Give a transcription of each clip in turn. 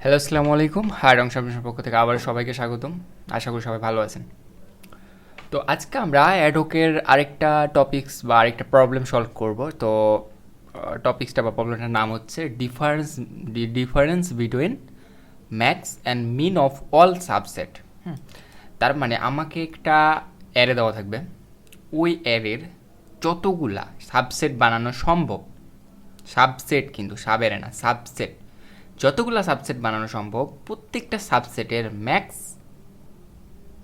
Hello, আসসালামু আলাইকুম। High রং সাবমিশনের পক্ষ থেকে আবার সবাইকে স্বাগতম। আশা করি সবাই ভালো আছেন। তো আজকে আমরা অ্যাডহকের আরেকটা টপিকস বা আরেকটা প্রবলেম সলভ করব। তো টপিক্সটা বা প্রবলেমটার নাম হচ্ছে difference between max and min of all subset. তার মানে আমাকে একটা অ্যারে দেওয়া থাকবে, ওই অ্যারের যতগুলা সাবসেট বানানো সম্ভব, সাবসেট কিন্তু সাবেরে না, সাবসেট, যতগুলা সাবসেট বানানো সম্ভব প্রত্যেকটা সাবসেটের ম্যাক্স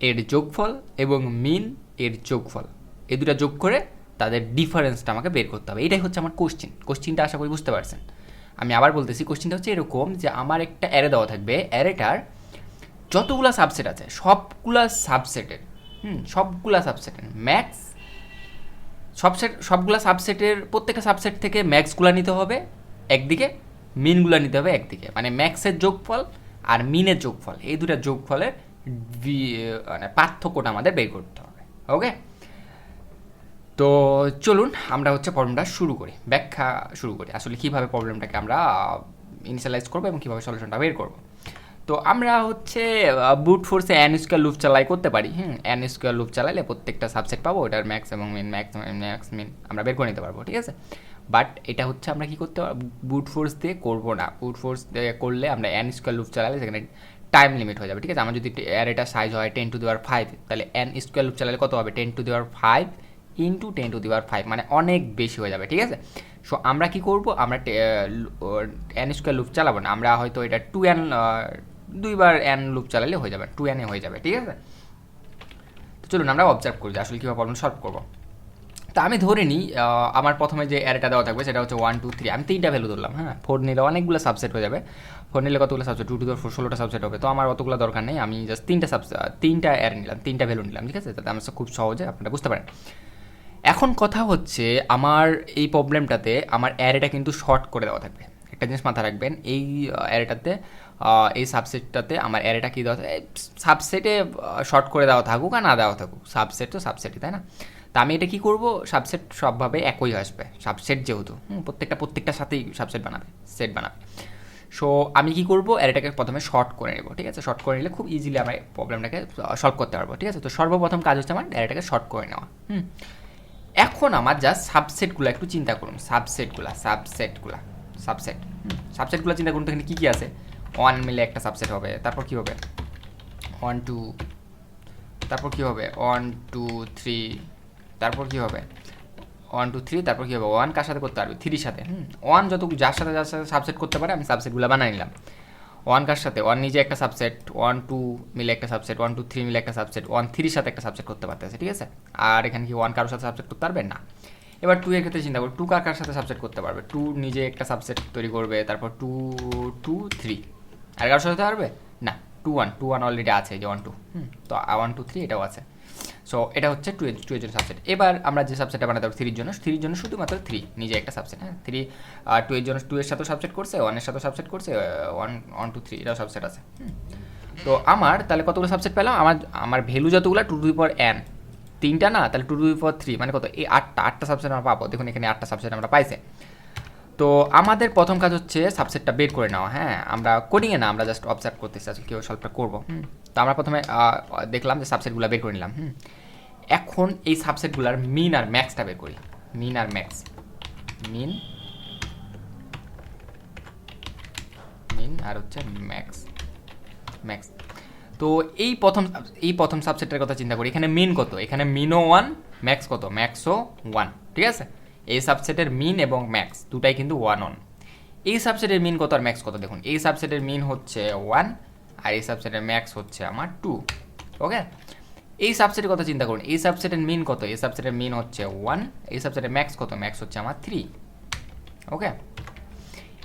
এর যোগফল এবং মিন এর যোগফল, এই দুটা যোগ করে তাদের ডিফারেন্সটা আমাকে বের করতে হবে। এটাই হচ্ছে আমার কোশ্চিনটা আশা করি বুঝতে পারছেন। আমি আবার বলতেছি, কোশ্চিনটা হচ্ছে এরকম যে আমার একটা অ্যারে দেওয়া থাকবে, অ্যারেটার যতগুলা সাবসেট আছে সবগুলা সাবসেটের ম্যাক্স, সবগুলা সাবসেটের প্রত্যেকটা সাবসেট থেকে ম্যাক্সগুলা নিতে হবে একদিকে, মিনগুলা নিতে হবে একদিকে, মানে ম্যাক্সের যোগফল আর মিনের যোগফল, এই দুটা যোগফলের মানে পার্থক্যটা আমাদের বের করতে হবে। ওকে, তো চলুন আমরা হচ্ছে প্রবলেমটা ব্যাখ্যা শুরু করি আসলে কীভাবে প্রবলেমটাকে আমরা ইনিশিয়ালাইজ করবো এবং কীভাবে সলিউশনটা বের করবো। তো আমরা হচ্ছে বুট ফোর্সে এন স্কোয়ার লুপ চালাই করতে পারি। এন স্কোয়ার লুপ চালাইলে প্রত্যেকটা সাবসেট পাবো, ওটার ম্যাক্স এবং মিন, ম্যাক্স মিন আমরা বের করে নিতে পারবো, ঠিক আছে। বাট এটা হচ্ছে আমরা কী করতে পারবো, বুট ফোর্স দিয়ে করবো না। বুট ফোর্স দিয়ে করলে আমরা এন স্কোয়ার লুপ চালালে সেখানে টাইম লিমিট হয়ে যাবে, ঠিক আছে। আমার যদি অ্যারেটা সাইজ হয় 10⁵, তাহলে এন স্কোয়ার লুপ চালালে কত হবে, 10⁵ ইন্টু 10⁵, মানে অনেক বেশি হয়ে যাবে, ঠিক আছে। সো আমরা কি করব, আমরা এন স্কোয়ার লুপ চালাবো না, আমরা হয়তো এটা 2n, দুইবার এন লুপ চালালে হয়ে যাবে, 2n হয়ে যাবে, ঠিক আছে। তো চলুন আমরা অবজার্ভ করি যে আসলে কীভাবে প্রবলেম সলভ করবো। তা আমি ধরে নিই আমার প্রথমে যে অ্যারেটা দেওয়া থাকবে সেটা হচ্ছে 1 2 3, আমি 3টা ভ্যালু ধরলাম। 4 নিলে অনেকগুলো সাবসেট হয়ে যাবে, 4 নিলে কতগুলো সাবসেট, 2 to the 4 16টা সাবসেট হবে। তো আমার অতগুলো দরকার নেই, আমি জাস্ট 3টা অ্যারে নিলাম, 3টা ভ্যালু নিলাম, ঠিক আছে। তাতে আমার খুব সহজে আপনারা বুঝতে পারেন। এখন কথা হচ্ছে আমার এই প্রবলেমটাতে আমার অ্যারেটা কিন্তু শর্ট করে দেওয়া থাকবে। একটা জিনিস মাথায় রাখবেন, এই অ্যারেটাতে, এই সাবসেটটাতে আমার অ্যারেটা কী দেওয়া থাকে, সাবসেটে শর্ট করে দেওয়া থাকুক আর না দেওয়া থাকুক, সাবসেট তো সাবসেটই, তাই না। তা আমি এটা কী করবো, সাবসেট সবভাবে একই আসবে, সাবসেট যেহেতু প্রত্যেকটার সাথেই সাবসেট বানাবে, সেট বানাবে। সো আমি কী করবো, অ্যারেটাকে প্রথমে শর্ট করে নেবো, ঠিক আছে। শর্ট করে নিলে খুব ইজিলি আমরা প্রবলেমটাকে সলভ করতে পারবো, ঠিক আছে। তো সর্বপ্রথম কাজ হচ্ছে আমার অ্যারেটাকে শর্ট করে নেওয়া। এখন আমার জাস্ট সাবসেটগুলো একটু চিন্তা করুন, সাবসেটগুলো চিন্তা করুন। তো এখানে কী কী আছে, 1 মিলে একটা সাবসেট হবে, তারপর কী হবে 1 2, তারপর কী হবে 1 2 3, তারপর কী হবে 1 2 3, তারপর কী হবে 1 কার সাথে করতে পারবে, 3 সাথে। 1 যার সাথে সাবসেট করতে পারে আমি সাবসেটগুলো বানিয়ে নিলাম। 1 কার সাথে, 1 নিজে একটা সাবসেট, 1 2 মিলে একটা সাবসেট, 1 2 3 মিলে একটা সাবসেট, 1 3 সাথে একটা সাবসেট করতে পারতেছে, ঠিক আছে। আর এখানে কি 1 কারোর সাথে সাবসেট করতে পারবে না। এবার 2 এর ক্ষেত্রে চিন্তা করি, 2 কার সাথে সাবসেট করতে পারবে, 2 নিজে একটা সাবসেট তৈরি করবে, তারপর 2 2 3, আর কারোর সাথে পারবে না। 2 1 অলরেডি আছে, এই যে 1 2, তো 1 2 3 এটাও আছে। সো এটা হচ্ছে 2 এর জন্য সাবসেট। এবার আমরা যে সাবসেটটা বানাতে পারবো 3 এর জন্য শুধুমাত্র 3 নিজে একটা সাবসেট। 3 2 এর জন্য 2 এর সাথেও সাবসেট করছে, 1 এর সাথেও সাবসেট করছে, 1 2 3 এটাও সাবসেট আছে। তো আমার তাহলে কতগুলো সাবসেট পেলাম, আমার ভ্যালু যতগুলো 2 টু দি পাওয়ার n, 3টা না, তাহলে 2 টু দি পাওয়ার 3 মানে কত, এই 8টা সাবসেট আমরা পাবো। দেখুন এখানে 8টা সাবসেট আমরা পাইছে। তো আমাদের প্রথম কাজ হচ্ছে সাবসেটটা বের করে নেওয়া। আমরা কোডিংয়ে না, আমরা জাস্ট অবজার্ভ করতেছি আসলে কীভাবে সলভটা করবো। তো আমরা প্রথমে দেখলাম যে সাবসেটগুলো বের করে নিলাম। এখন এই সাবসেটগুলোর মিন আর ম্যাক্সটা বের করি। মিন আর ম্যাক্স, মিন আর হচ্ছে ম্যাক্স। তো এই প্রথম সাবসেটের কথা চিন্তা করি, এখানে মিন কত, এখানে মিনও 1, ম্যাক্স কত, ম্যাক্সও 1, ঠিক আছে। এই সাবসেটের মিন এবং ম্যাক্স দুটাই কিন্তু 1 1। এই সাবসেটের মিন কত আর ম্যাক্স কত, দেখুন এই সাবসেটের মিন হচ্ছে 1 আর এই সাবসেটের ম্যাক্স হচ্ছে আমার 2। ওকে, এই সাবসেটের কথা চিন্তা করুন, এই সাবসেটের মিন কত, এই সাবসেটের মিন হচ্ছে 1, এই সাবসেটের ম্যাক্স কত, ম্যাক্স হচ্ছে আমার 3। ওকে,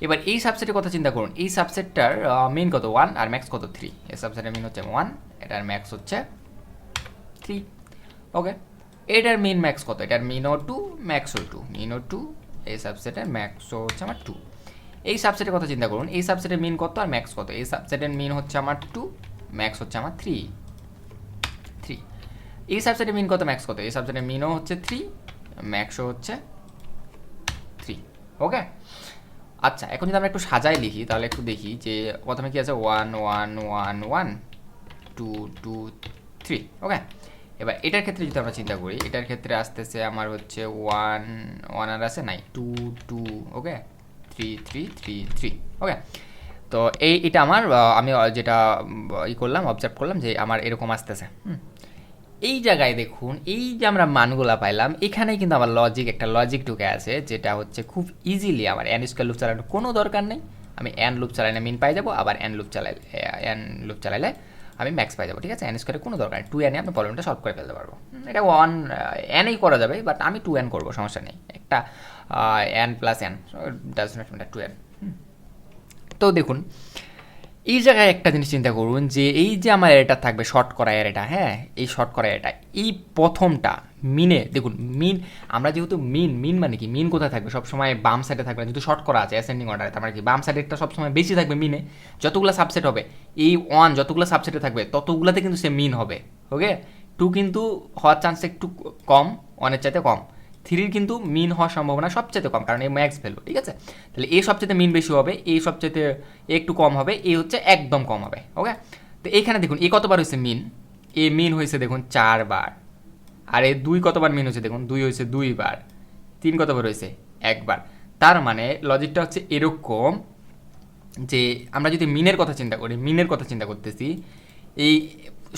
এবার এই সাবসেটের কথা চিন্তা করুন, এই সাবসেটটার মিন কত 1 আর ম্যাক্স কত 3, এই সাবসেটের মিন হচ্ছে 1, এটার ম্যাক্স হচ্ছে 3। ওকে, এটার মিন ম্যাক্স কত, এটার মিনও 2, ম্যাক্সও 2, মিনও 2, এই সাবসেটের ম্যাক্সও হচ্ছে আমার 2। এই সাবসেটের কথা চিন্তা করুন, এই সাবসেটের মিন কত আর ম্যাক্স কত, এই সাবসেটের মিন হচ্ছে আমার 2, ম্যাক্স হচ্ছে আমার 3। এই সাবসেটের মিন কত, ম্যাক্স কত, এই সাবসেটের মিনও হচ্ছে 3, ম্যাক্সও হচ্ছে 3। ওকে, আচ্ছা, এখন যদি আমরা একটু সাজায় লিখি তাহলে একটু দেখি যে প্রথমে কি আছে 1 1 1 1 2 2 3। ওকে, এবার এটার ক্ষেত্রে যদি আমরা চিন্তা করি, এটার ক্ষেত্রে আসতেছে আমার হচ্ছে 1 1 আর আছে নাই 2 2। ওকে, 3 3 3 3। ওকে, তো এটা আমার আমি যেটা করলাম, অবজার্ভ করলাম যে আমার এরকম আসতেছে। এই জায়গায় দেখুন, এই যে আমরা মানগুলা পাইলাম, এখানেই কিন্তু আমার একটা লজিক ঢুকে আছে, যেটা হচ্ছে খুব ইজিলি আমার এন স্কোয়ার লুপ চালানোর কোনো দরকার নেই। আমি এন লুপ চালাইলে মিন পাই যাবো, আবার এন লুপ চালাইলে আমি ম্যাক্স পাই যাবো। ঠিক আছে, এন স্কোয়ারের কোনো দরকার নেই, 2n আপনি প্রবলেমটা সলভ করে ফেলতে পারবো। এটা 1nই করা যাবে, বাট আমি 2n করবো, সমস্যা নেই। একটা n plus n does not matter 2n। তো দেখুন, এই জায়গায় একটা জিনিস চিন্তা করুন যে এই যে আমার এটা থাকবে শর্ট করা এটা, হ্যাঁ, এই শর্ট করা এটা, এই প্রথমটা মিনে দেখুন, মিন আমরা যেহেতু মিন মানে কি, মিন কোথায় থাকবে, সবসময় বাম সাইডে থাকবে, যেহেতু শর্ট করা আছে অ্যাসেন্ডিং অর্ডারে, তার মানে কি বাম সাইডেরটা সবসময় বেশি থাকবে মিনে। যতগুলো সাবসেট হবে, এই 1 যতগুলো সাবসেটে থাকবে ততগুলোতে কিন্তু সে মিন হবে। ওকে, 2 কিন্তু হওয়ার চান্স একটু কম, 1-এর চাইতে কম। 3 কিন্তু মিন হওয়ার সম্ভাবনা সবচেয়ে কম, কারণ এই ম্যাক্স ভ্যালু। ঠিক আছে, তাহলে এ সবচেয়ে মিন বেশি হবে, এই সবচেয়ে একটু কম হবে, এ হচ্ছে একদম কম হবে। ওকে, তো এখানে দেখুন এ কতবার হয়েছে মিন, এ মিন হয়েছে দেখুন 4 বার। আর এই 2 কতবার মিন হয়েছে দেখুন, 2 হয়েছে 2 বার। 3 কতবার হয়েছে 1 বার। তার মানে লজিকটা হচ্ছে এরকম যে আমরা যদি মিনের কথা চিন্তা করি, মিনের কথা চিন্তা করতেছি, এই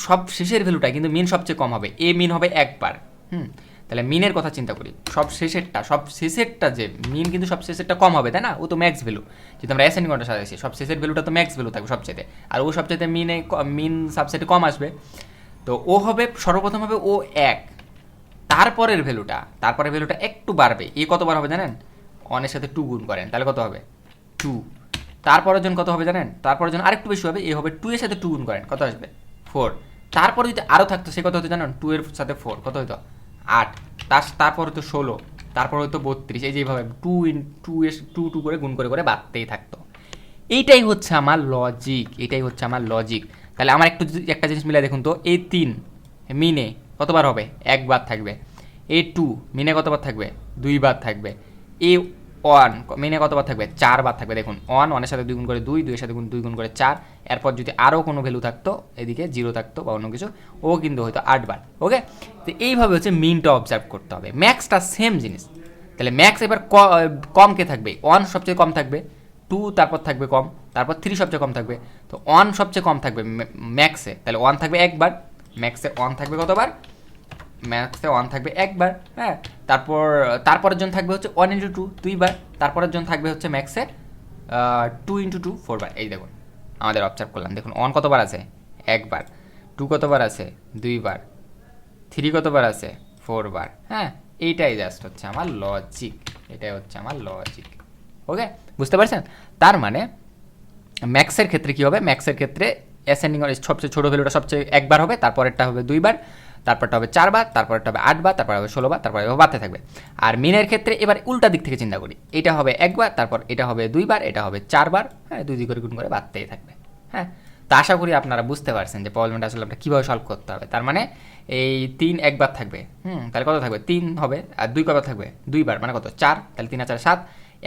সব শেষের ভ্যালুটা কিন্তু মিন সবচেয়ে কম হবে, এ মিন হবে 1 বার। তাহলে মিনের কথা চিন্তা করি, সব শেষেরটা যে মিন কিন্তু সব শেষেরটা কম হবে, তাই না? ও তো ম্যাক্স ভ্যালু, যেহেতু আমরা অ্যাসেন্ডিং অর্ডার সাজাইছি, সব শেষের ভ্যালুটা তো ম্যাক্স ভ্যালু থাকবে সবচেয়ে, আর ও সবচেয়ে মিন সাবসেটে কম আসবে। তো ও হবে সর্বপ্রথম হবে ও 1, তারপরের ভ্যালুটা একটু বাড়বে। এ কতবার হবে জানেন? 1-এর সাথে 2 গুণ করেন, তাহলে কত হবে 2। তারপরের জন কত হবে জানেন? তারপরের জন আরেকটু বেশি হবে, এ হবে 2-এর সাথে 2 গুণ করেন, কত আসবে 4। তারপরে যদি আরও থাকতো সে কত হতো জানেন? 2-এর সাথে 4 কত হতো 8। তারপর হতো 16, তারপর হতো 32। এই যেভাবে 2 করে গুণ করে বাড়তেই থাকতো। এইটাই হচ্ছে আমার লজিক। তাহলে আমার একটা জিনিস মিলাই দেখুন তো, এই 3 মিনে কতবার হবে? 1 বার থাকবে। এই 2 মিনে কতবার থাকবে? 2 বার থাকবে। এই 1 মিনে কতবার থাকবে? 4 বার থাকবে। দেখুন 1-এর সাথে 2 গুণ করে 2, 2-এর সাথে 2 গুণ করে 4। এরপর যদি আরও কোনো ভ্যালু থাকতো, এদিকে 0 থাকতো বা অন্য কিছু, ও কিন্তু হয়তো 8 বার। ওকে, তো এইভাবে হচ্ছে মিনটা অবজার্ভ করতে হবে। ম্যাক্সটা সেম জিনিস। তাহলে ম্যাক্স এবার কম কে থাকবে? 1 সবচেয়ে কম থাকবে, 2 তারপর থাকবে কম, তারপর 3 সবচেয়ে কম থাকবে। তো 1 সবচেয়ে কম থাকবে ম্যাক্সে, তাহলে 1 থাকবে 1 বার। ম্যাক্সে 1 থাকবে কতবার? ম্যাক্সে 1 থাকবে 1 বার। হ্যাঁ, তারপরের জন থাকবে হচ্ছে 1 × 2 2 বার। তারপরের জন থাকবে হচ্ছে ম্যাক্সে 2 × 2 4 বার। এই দেখুন আমাদের অবজার্ভ করলাম, দেখুন 1 কতবার আছে? 1 বার। 2 কতবার আছে? 2 বার। 3 কতবার আছে? 4 বার। হ্যাঁ, এইটাই জাস্ট হচ্ছে আমার লজিক। ওকে, বুঝতে পারছেন? তার মানে ম্যাক্সের ক্ষেত্রে কী হবে? ম্যাক্সের ক্ষেত্রে অ্যাসেন্ডিং সবচেয়ে ছোটো ভ্যালুটা সবচেয়ে 1 বার হবে, তারপরেরটা হবে 2 বার, তারপরটা হবে 4 বার, তারপরটা হবে 8 বার, তারপর হবে 16 বার, তারপরে বাড়তে থাকবে। আর মিনের ক্ষেত্রে এবার উল্টা দিক থেকে চিন্তা করি, এটা হবে 1 বার, তারপর এটা হবে 2 বার, এটা হবে 4 বার। হ্যাঁ, 2 করে গুণ করে বাড়তেই থাকবে। হ্যাঁ, তো আশা করি আপনারা বুঝতে পারছেন যে প্রবলেমটা আসলে আমরা কীভাবে সলভ করতে হবে। তার মানে এই 3 1 বার থাকবে, তাহলে কত থাকবে? 3 হবে। আর 2 কত থাকবে? 2 বার, মানে কত? 4। তাহলে 3 আর 4 7।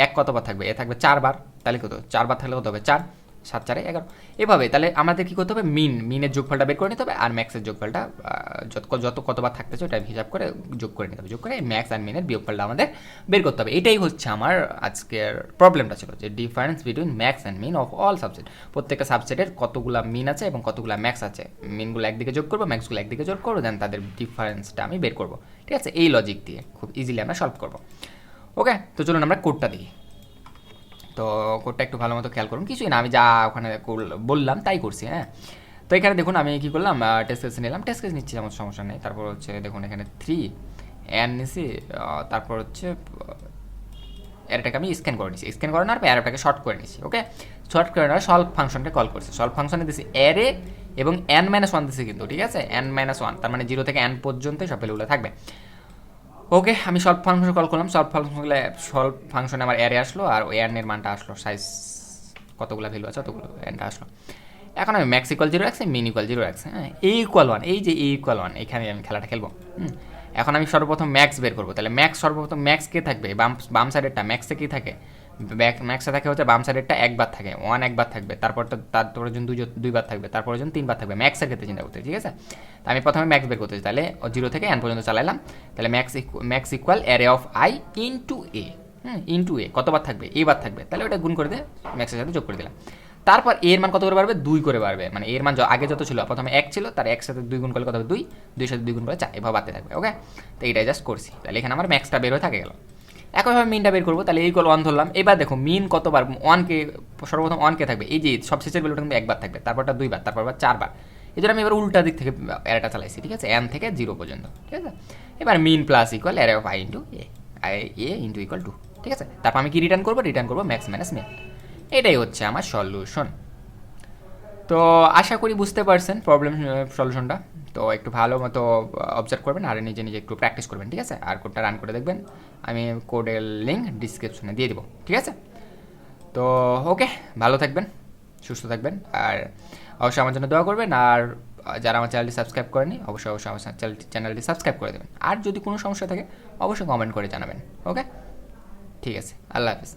1 কতবার থাকবে? এ থাকবে 4 বার, তাহলে কত? 4 বার থাকলে কত হবে? 4। 7 4 11। এভাবে তাহলে আমাদের কী করতে হবে? মিনের যোগফলটা বের করে নিতে হবে, আর ম্যাক্সের যোগফলটা কতবার থাকতেছে ওটা হিসাব করে যোগ করে নিতে হবে। যোগ করে ম্যাক্স আর মিনের বিয়োগফলটা আমাদের বের করতে হবে। এটাই হচ্ছে আমার আজকের প্রবলেমটা ছিল, যে difference between max and min of all subject. প্রত্যেকটা সাবজেক্টের কতগুলো মিন আছে এবং কতগুলো ম্যাক্স আছে। মিনগুলো একদিকে যোগ করবো, ম্যাক্সগুলো একদিকে যোগ করবো, দেন তাদের ডিফারেন্সটা আমি বের করবো। ঠিক আছে, এই লজিক দিয়ে খুব ইজিলি আমরা সলভ করবো। ওকে, তো চলুন আমরা কোডটা দেখি। তো কোডটা একটু ভালো মতো খেয়াল করুন, কিছুই না, আমি যা ওখানে বললাম তাই করছি। হ্যাঁ, তো এখানে দেখুন আমি কী করলাম, টেস্ট কেস নিলাম, টেস্ট কেস নিচ্ছি, আমার সমস্যা নেই। তারপর হচ্ছে দেখুন এখানে 3 n নিছি, তারপর হচ্ছে অ্যারেটাকে আমি স্ক্যান করে নিচ্ছি, স্ক্যান করে নেওয়ার পর অ্যারেটাকে শর্ট করে নিচ্ছি। ওকে, শর্ট করে নেওয়ার সলভ ফাংশনটা কল করছি। সলভ ফাংশনে দিচ্ছি অ্যারে এবং n-1 দিচ্ছি কিন্তু, ঠিক আছে, n-1, তার মানে 0 থেকে n পর্যন্ত সব ভ্যালুগুলো থাকবে। ওকে, আমি সলভ ফাংশন কল করলাম। সলভ ফাংশনে আমার অ্যারে আসলো, আর ওই এর মানটা আসলো, সাইজ কতগুলো ভ্যালু আছে অতগুলো এনটা আসলো। এখন আমি ম্যাক্স ইকুয়াল 0 রাখছি, মিন ইকুয়াল 0 রাখছি। হ্যাঁ, এ ইকুয়াল 1, এই যে এ ইকুয়াল 1, এখানে আমি খেলাটা খেলবো। এখন আমি সর্বপ্রথম ম্যাক্স বের করবো। তাহলে সর্বপ্রথম ম্যাক্স কে থাকবে? বাম সাইডেরটা ম্যাক্সে কী থাকে? ম্যাক্সে থাকে হচ্ছে বাম সাইডেরটা একবার থাকে, 1 একবার থাকবে, তারপরে জন 2 বার থাকবে, তারপরে জন 3 বার থাকবে, ম্যাক্সের ক্ষেত্রে চিন্তা করতে, ঠিক আছে। তো আমি প্রথমে ম্যাক্স বের করতেছি, তাহলে 0 থেকে n পর্যন্ত চালাইলাম, তাহলে max equal array of I into A, into A কতবার থাকবে, এ বার থাকবে, তাহলে ওটা গুণ করে দিয়ে ম্যাক্সের সাথে যোগ করে দিলাম। তারপর এর মান কত করে বাড়বে, 2 করে বাড়বে, মানে এর মান আগে যত ছিল প্রথমে 1 ছিল, তার 1 সাথে 2 গুণ করলে কত হবে 2, 2 সাথে 2 গুণ করলে 4, এভাবে বাড়তে থাকবে। ওকে, তো এইটাই জাস্ট করছি, তাহলে এখানে আমার ম্যাক্সটা বের হয়ে থাকে গেল। একইভাবে মিনটা বের করবো, তাহলে ইকুয়াল 1 ধরলাম। এবার দেখো মিন কতবার, 1কে সর্বপ্রথম 1কে থাকবে, এই যে সবশেষের ভ্যালুটা কিন্তু একবার থাকবে, তারপরটা 2 বার, তারপর 4 বার। এই জন্য আমি এবার উল্টা দিক থেকে অ্যারেটা চালাইছি, ঠিক আছে, n থেকে 0 পর্যন্ত, ঠিক আছে। এবার min plus equal array of I into A into equal 2, ঠিক আছে। তারপর আমি কি রিটার্ন করবো ম্যাক্স মাইনাস মিন। এটাই হচ্ছে আমার সলিউশন। তো আশা করি বুঝতে পারছেন প্রবলেম সলিউশনটা। তো একটু ভালো মতো অবজার্ভ করবেন আর নিজে নিজে একটু প্র্যাকটিস করবেন, ঠিক আছে। আর কোডটা রান করে দেখবেন, আমি কোডের লিঙ্ক ডিসক্রিপশনে দিয়ে দেবো, ঠিক আছে। তো ওকে, ভালো থাকবেন, সুস্থ থাকবেন, আর অবশ্যই আমার জন্য দোয়া করবেন। আর যারা আমার চ্যানেলটি সাবস্ক্রাইব করেনি অবশ্যই আমার চ্যানেলটি সাবস্ক্রাইব করে দেবেন। আর যদি কোনো সমস্যা থাকে অবশ্যই কমেন্ট করে জানাবেন। ওকে, ঠিক আছে, আল্লাহ হাফিজ।